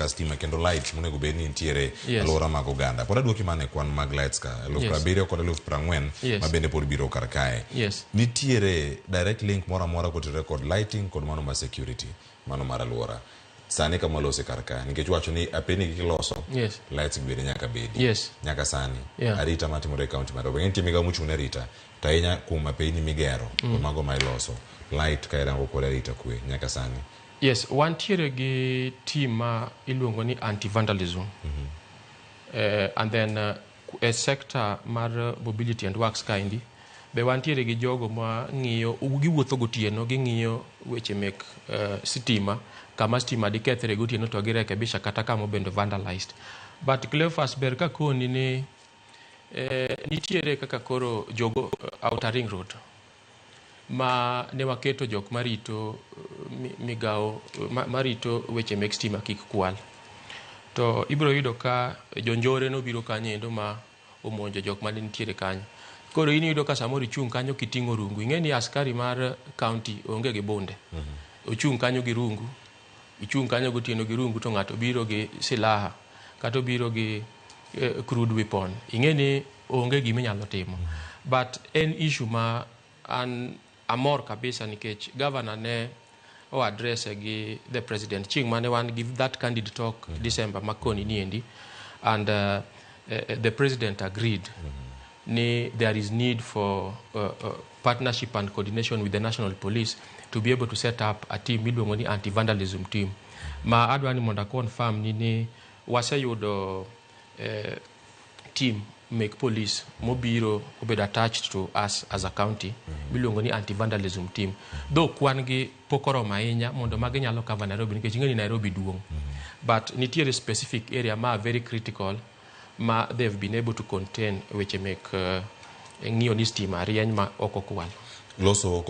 stima kendo light monego bed ni nitiere alwora mag oganda. Pod aduoki mane kwan mag lights ka 70,000 kod 40,000 ma bende pod biro kar kae. Nitiere direct link moro amora kotenore kod lighting kod mano ma security, mano mar alwora. Sani kama lose kar kae nikech wacho ni apeni kiloso lights bende nyaka bedi nyaka sani arita matimore e kaunti mar Nairobi nitie migawo mochung' ne arita to ahinya kuom apeni migero kod mago ma iloso light ka irango kod arita kwe nyaka sani. Wantiere gi team ma iluongo ni anti-vandalism. And then a sector mar mobility and works kaindi. Be wantiere gi jogo ma ng'iyo, giwuotho gotieno, ging'iyo weche mek sitima, kama sitima di kethre gotieno to girekebisha kata kama bendo vandalized. But Cleophas ber ka koni ni nitiere kaka koro jogo Outer Ring Road ma ne waketo jok marito migawo marito weche mek stima kik kwal. To ibiro yudo ka jonjore no biro kanyendo ma omonjo jok ma nitiere kanyo. Koro in yudo ka samoro ichung' kanyo kiting'o rungu. Ing'eni askari mar county onge gi bunde. Ochung' kanyo gi rungu. Ichung' kanyo gotieno gi rungu to ng'ato biro gi silaha kata biro gi crude weapon. Ing'eni onge gima inyalo timo. But en issue ma an amor kabisa nikech governor ne o address gi the president ching mane wan give that candid talk December makoni niendi, and the president agreed ni there is need for partnership and coordination with the national police to be able to set up a team miluongo ni anti-vandalism team ma adwa ni mondo confirm ni waseyudo team make police mobiro obed attached to us as a county miluongo ni anti-vandalism team. Though kwan gi pokoro ahinya mondo magi nyalo cover Nairobi nikech ing'eni Nairobi duong'. But nitiere specific area ma very critical ma they've been able to contain weche mek ng'iyo ni stima rieny ma ok okwal. Loso